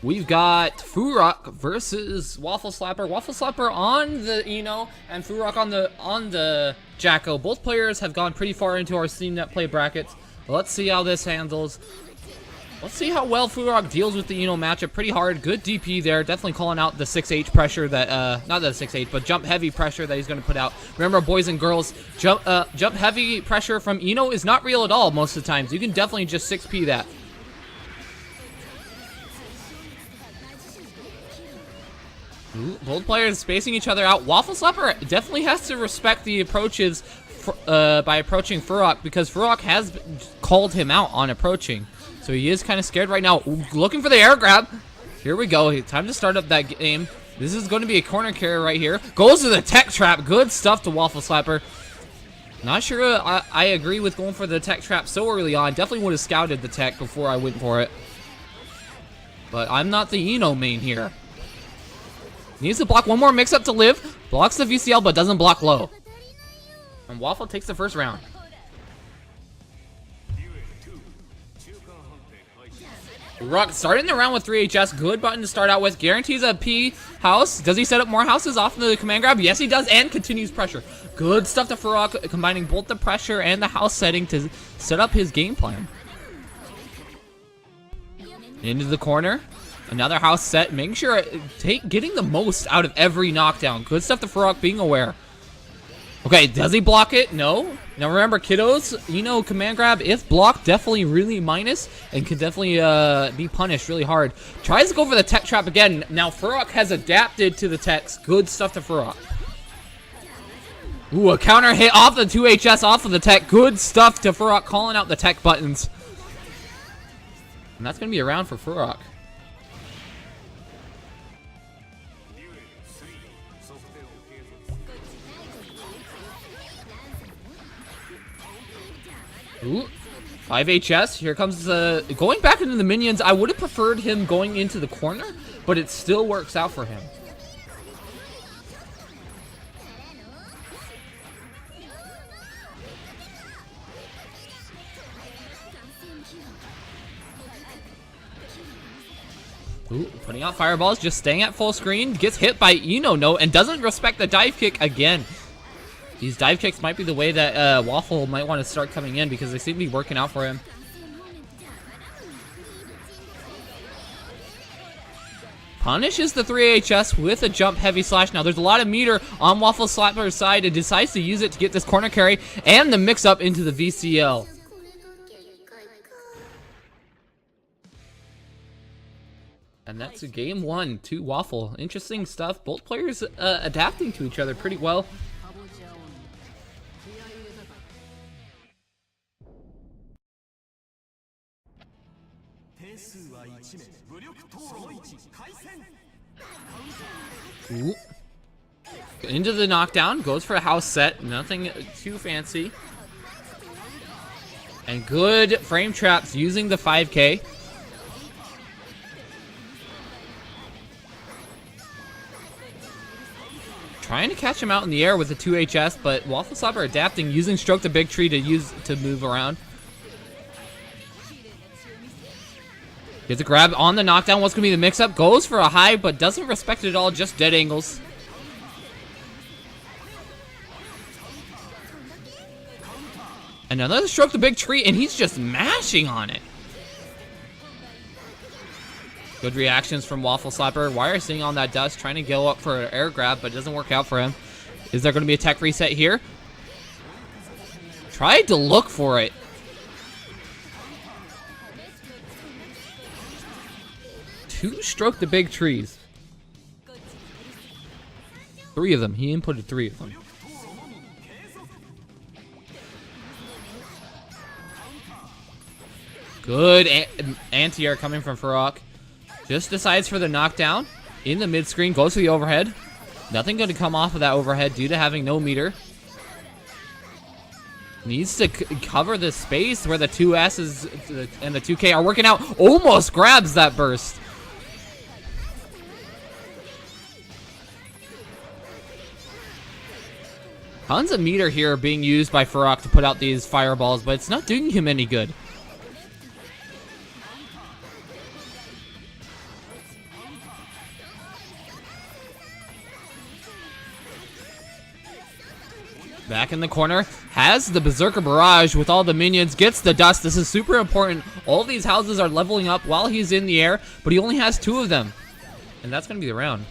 We've got Furock versus Waffle Slapper. Waffle Slapper on the Eno and Furock on the Jacko. Both players have gone pretty far into our Steam Net play brackets. Let's see how this handles. Let's see how well Furock deals with the Eno matchup. Pretty hard. Good DP there. Definitely calling out the 6H pressure that, not the 6H, but jump heavy pressure that he's going to put out. Remember, boys and girls, jump heavy pressure from Eno is not real at all most of the times. You can definitely just 6P that. Ooh, both players spacing each other out. Waffle Slapper definitely has to respect the approaches by approaching Furock, because Furock has called him out on approaching. So he is kind of scared right now. Ooh, looking for the air grab. Here we go. Time to start up that game. This is going to be a corner carry right here. Goes to the tech trap. Good stuff to Waffle Slapper. Not sure I agree with going for the tech trap so early on. Definitely would have scouted the tech before I went for it. But I'm not the Eno main here. Needs to block one more mix-up to live. Blocks the VCL, but doesn't block low. And Waffle takes the first round. Furock starting the round with 3HS. Good button to start out with. Guarantees a P house. Does he set up more houses off the command grab? Yes, he does, and continues pressure. Good stuff to Furock, combining both the pressure and the house setting to set up his game plan. Into the corner. Another house set. Making sure getting the most out of every knockdown. Good stuff to Furock, being aware. Okay, does he block it? No. Now remember, kiddos, command grab, if blocked, definitely really minus, and can definitely be punished really hard. Tries to go for the tech trap again. Now Furock has adapted to the techs. Good stuff to Furock. Ooh, a counter hit off the 2HS, off of the tech. Good stuff to Furock, calling out the tech buttons. And that's going to be a round for Furock. Ooh, 5HS. Here comes going back into the minions. I would have preferred him going into the corner, but it still works out for him. Ooh, putting out fireballs, just staying at full screen. Gets hit by Eno, no, and doesn't respect the dive kick again. These dive kicks might be the way that Waffle might want to start coming in, because they seem to be working out for him. Punishes the 3HS with a jump heavy slash. Now there's a lot of meter on Waffle Slapper's side, and decides to use it to get this corner carry and the mix up into the VCL. And that's game one to Waffle. Interesting stuff. Both players adapting to each other pretty well. Ooh. Into the knockdown, goes for a house set, nothing too fancy. And good frame traps using the 5K. Trying to catch him out in the air with the 2HS, but Waffle Slapper adapting, using Stroke the Big Tree to move around. Gets a grab on the knockdown. What's going to be the mix-up? Goes for a high, but doesn't respect it at all. Just dead angles. Another Stroke the Big Tree, and he's just mashing on it. Good reactions from Waffle Slapper. Wire sitting on that dust, trying to go up for an air grab, but it doesn't work out for him. Is there going to be a tech reset here? Tried to look for it. Two Stroke the Big Trees. 3 of them. He inputted 3 of them. Good anti-air coming from Furock. Just decides for the knockdown. In the mid-screen, goes for the overhead. Nothing going to come off of that overhead due to having no meter. Needs to cover the space where the 2S's and the 2K are working out. Almost grabs that burst. Tons of meter here being used by Furock to put out these fireballs, but it's not doing him any good. Back in the corner, has the Berserker Barrage with all the minions, gets the dust. This is super important. All these houses are leveling up while he's in the air, but he only has 2 of them. And that's going to be the round.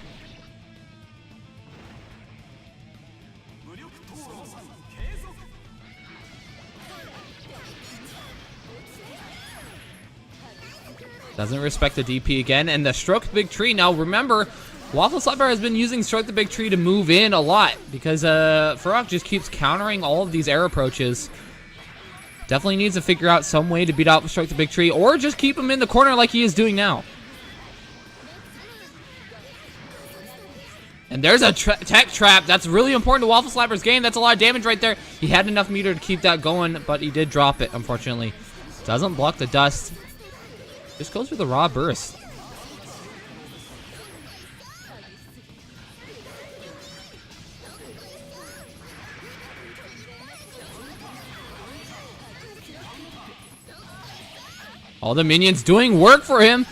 Doesn't respect the DP again, and the Stroke the Big Tree. Now remember, Waffle Slapper has been using Stroke the Big Tree to move in a lot because Furock just keeps countering all of these air approaches. Definitely needs to figure out some way to beat out Stroke the Big Tree, or just keep him in the corner like he is doing now. And there's a tech trap. That's really important to Waffle Slapper's game. That's a lot of damage right there. He had enough meter to keep that going, but he did drop it, unfortunately. Doesn't block the dust. Just goes for the raw burst. All the minions doing work for him.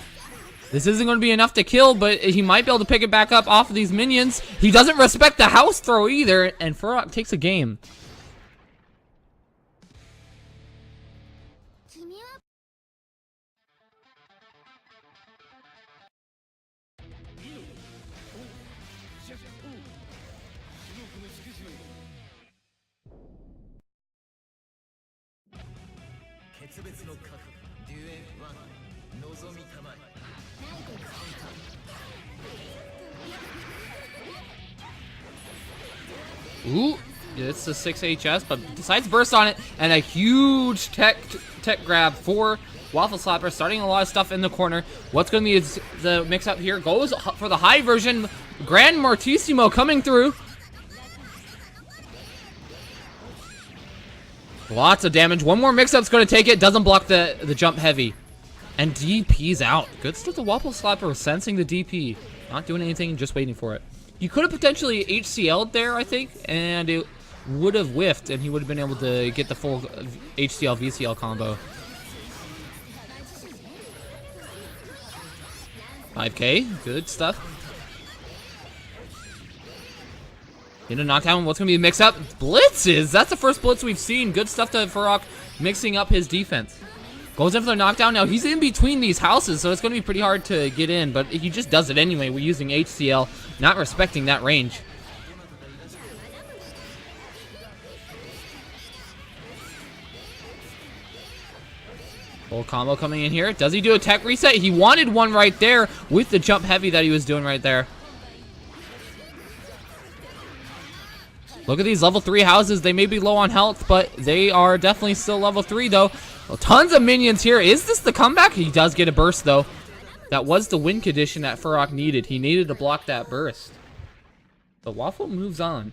This isn't going to be enough to kill, but he might be able to pick it back up off of these minions. He doesn't respect the house throw either, and Furock takes a game. Ooh, it's a 6 HS, but decides burst on it, and a huge tech grab for Waffle Slapper, starting a lot of stuff in the corner. What's going to be the mix-up here? Goes for the high version. Grand Mortissimo coming through. Lots of damage. One more mix-up's going to take it. Doesn't block the jump heavy. And DP's out. Good stuff. The Waffle Slapper sensing the DP. Not doing anything, just waiting for it. You could have potentially HCL'd there, I think, and it would have whiffed, and he would have been able to get the full HCL VCL combo. 5K, good stuff. In a knockdown, what's going to be a mix-up? Blitzes! That's the first blitz we've seen. Good stuff to Furock, mixing up his defense. Goes in for the knockdown. Now, he's in between these houses, so it's going to be pretty hard to get in, but he just does it anyway. We're using HCL, not respecting that range. Full combo coming in here. Does he do a tech reset? He wanted one right there with the jump heavy that he was doing right there. Look at these level 3 houses. They may be low on health, but they are definitely still level 3, though. Well, tons of minions here. Is this the comeback? He does get a burst, though. That was the win condition that Furock needed. He needed to block that burst. The Waffle moves on.